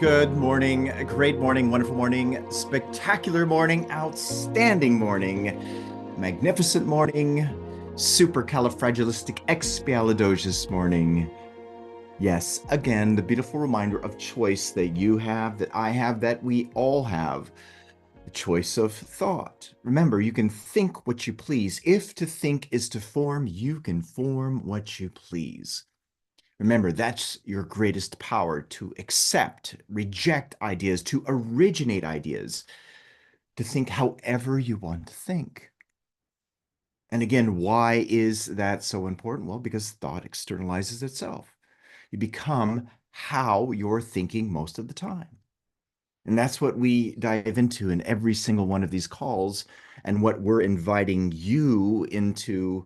Good morning, great morning, wonderful morning, spectacular morning, outstanding morning, magnificent morning, supercalifragilisticexpialidocious morning. Yes, again, the beautiful reminder of choice that you have, that I have, that we all have. The choice of thought. Remember, you can think what you please. If to think is to form, you can form what you please. Remember, that's your greatest power, to accept, reject ideas, to originate ideas, to think however you want to think. And again, why is that so important? Well, because thought externalizes itself. You become how you're thinking most of the time. And that's what we dive into in every single one of these calls, and what we're inviting you into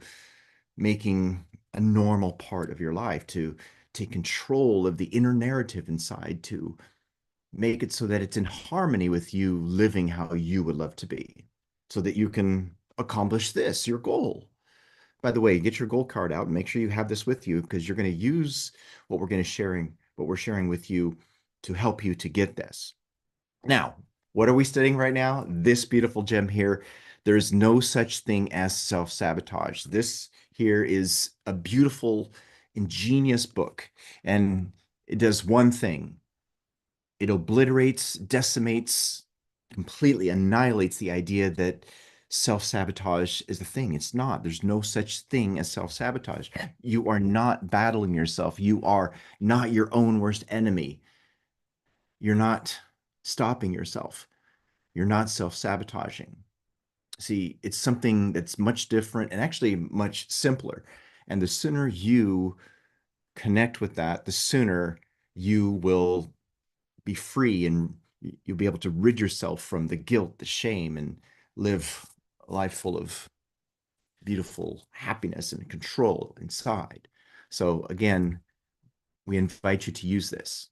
making a normal part of your life, to take control of the inner narrative inside, to make it so that it's in harmony with you living how you would love to be, so that you can accomplish this, your goal. By the way, get your goal card out and make sure you have this with you, because you're going to use what we're sharing with you to help you to get this. Now, what are we studying right now? This beautiful gem here. There's no such thing as self-sabotage. This here is a beautiful, ingenious book, and it does one thing. It obliterates, decimates, completely annihilates the idea that self-sabotage is a thing. It's not. There's no such thing as self-sabotage. You are not battling yourself. You are not your own worst enemy. You're not stopping yourself. You're not self-sabotaging. See, it's something that's much different and actually much simpler. And the sooner you connect with that, the sooner you will be free, and you'll be able to rid yourself from the guilt, the shame, and live a life full of beautiful happiness and control inside. So again, we invite you to use this.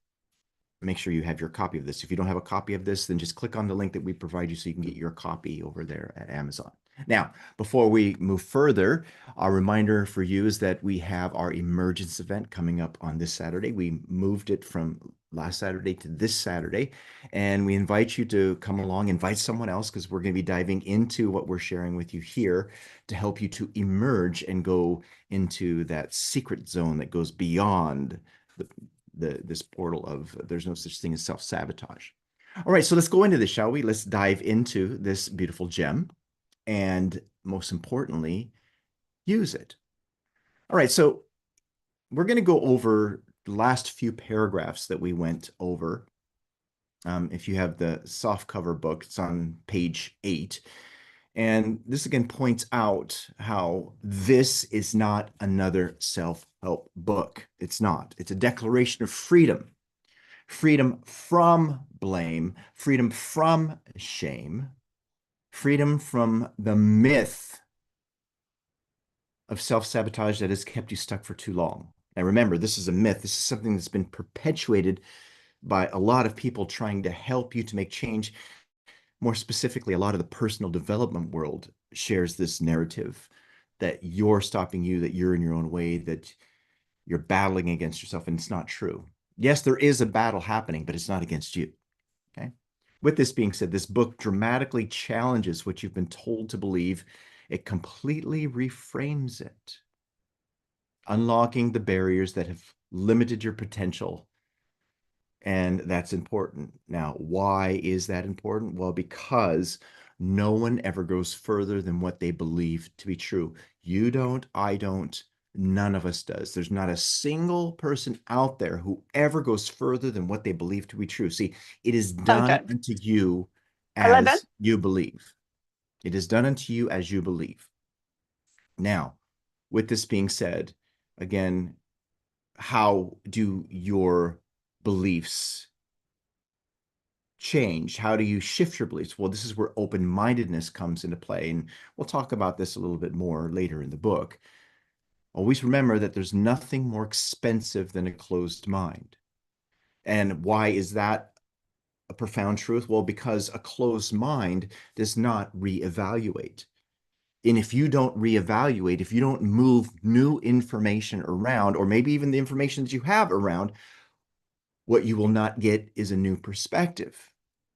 Make sure you have your copy of this. If you don't have a copy of this, then just click on the link that we provide you so you can get your copy over there at Amazon. Now, before we move further, a reminder for you is that we have our emergence event coming up on this Saturday. We moved it from last Saturday to this Saturday, and we invite you to come along, invite someone else, because we're going to be diving into what we're sharing with you here to help you to emerge and go into that secret zone that goes beyond this portal of there's no such thing as self-sabotage. All right, so let's go into this, shall we? Let's dive into this beautiful gem, and most importantly, use it. All right, so we're going to go over the last few paragraphs that we went over. If you have the soft cover book, it's on page 8. And this again points out how this is not another self-help book. It's not. It's a declaration of freedom. Freedom from blame, freedom from shame, freedom from the myth of self-sabotage that has kept you stuck for too long. Now remember, this is a myth. This is something that's been perpetuated by a lot of people trying to help you to make change. More specifically, a lot of the personal development world shares this narrative that you're stopping you, that you're in your own way, that you're battling against yourself, and it's not true. Yes, there is a battle happening, but it's not against you. Okay. With this being said, this book dramatically challenges what you've been told to believe. It completely reframes it, unlocking the barriers that have limited your potential. And that's important. Now, why is that important? Well, because no one ever goes further than what they believe to be true. You don't, I don't, none of us does. There's not a single person out there who ever goes further than what they believe to be true. See, it is done Okay. unto you I love that. as you believe. It is done unto you as you believe. Now, with this being said, again, how do your beliefs change? How do you shift your beliefs? Well, this is where open-mindedness comes into play. And we'll talk about this a little bit more later in the book. Always remember that there's nothing more expensive than a closed mind. And why is that a profound truth? Well, because a closed mind does not reevaluate. And if you don't reevaluate, if you don't move new information around, or maybe even the information that you have around, What you will not get is a new perspective,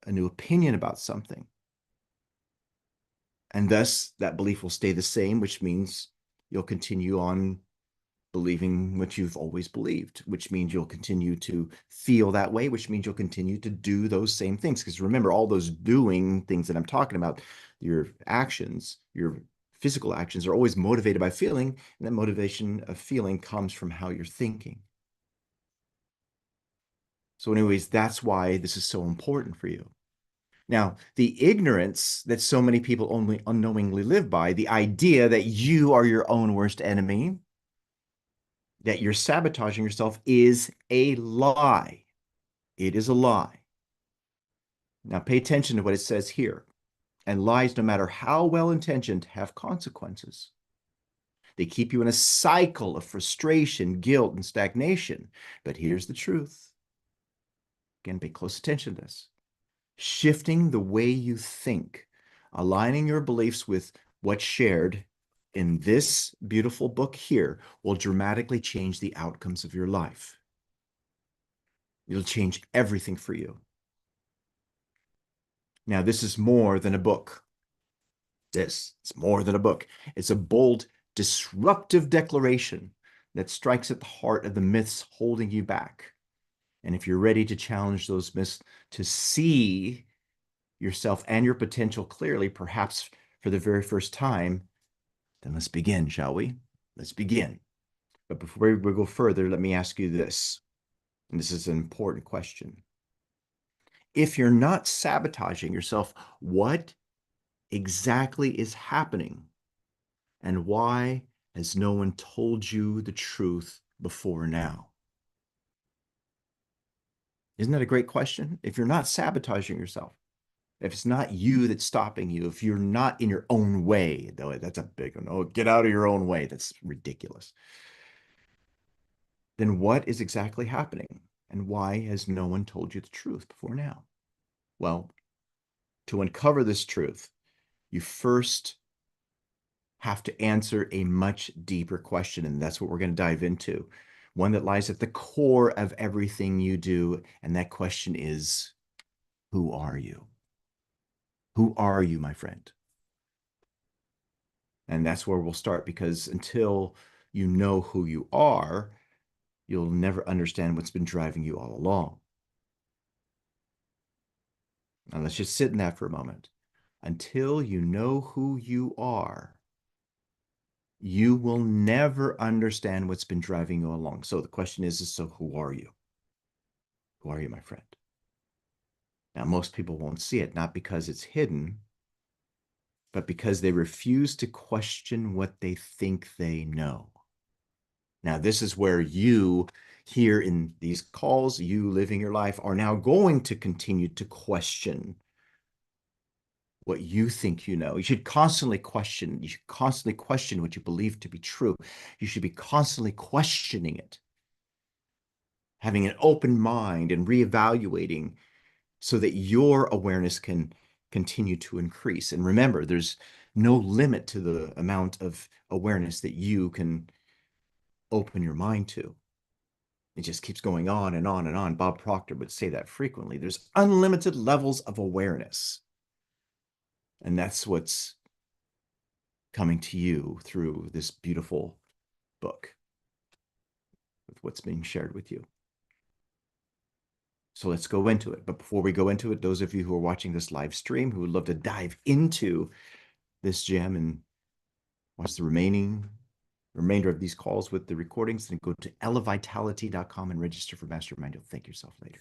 a new opinion about something. And thus, that belief will stay the same, which means you'll continue on believing what you've always believed, which means you'll continue to feel that way, which means you'll continue to do those same things. Because remember, all those doing things that I'm talking about, your actions, your physical actions are always motivated by feeling, and that motivation of feeling comes from how you're thinking. So anyways, that's why this is so important for you. Now, the ignorance that so many people only unknowingly live by, the idea that you are your own worst enemy, that you're sabotaging yourself, is a lie. It is a lie. Now, pay attention to what it says here. And lies, no matter how well intentioned, have consequences. They keep you in a cycle of frustration, guilt, and stagnation. But here's the truth. Again, pay close attention to this. Shifting the way you think, aligning your beliefs with what's shared in this beautiful book here will dramatically change the outcomes of your life. It'll change everything for you. Now, this is more than a book. It's more than a book. It's a bold, disruptive declaration that strikes at the heart of the myths holding you back. And if you're ready to challenge those myths, to see yourself and your potential clearly, perhaps for the very first time, then let's begin, shall we? Let's begin. But before we go further, let me ask you this. And this is an important question. If you're not sabotaging yourself, what exactly is happening? And why has no one told you the truth before now? Isn't that a great question? If you're not sabotaging yourself, if it's not you that's stopping you, if you're not in your own way, though, that's a big one. Oh, get out of your own way. That's ridiculous. Then what is exactly happening? And why has no one told you the truth before now? Well, to uncover this truth, you first have to answer a much deeper question. And that's what we're going to dive into. One that lies at the core of everything you do. And that question is, who are you? Who are you, my friend? And that's where we'll start, because until you know who you are, you'll never understand what's been driving you all along. Now, let's just sit in that for a moment. Until you know who you are, you will never understand what's been driving you along. So the question is, so who are you? Who are you, my friend? Now, most people won't see it, not because it's hidden, but because they refuse to question what they think they know. Now, this is where you, here in these calls, you living your life, are now going to continue to question what you think you know. You should constantly question. You should constantly question what you believe to be true. You should be constantly questioning it, having an open mind and reevaluating so that your awareness can continue to increase. And remember, there's no limit to the amount of awareness that you can open your mind to. It just keeps going on and on and on. Bob Proctor would say that frequently. There's unlimited levels of awareness. And that's what's coming to you through this beautiful book, with what's being shared with you. So let's go into it. But before we go into it, those of you who are watching this live stream who would love to dive into this gem and watch the remainder of these calls with the recordings, then go to elevitality.com and register for Mastermind. You'll thank yourself later.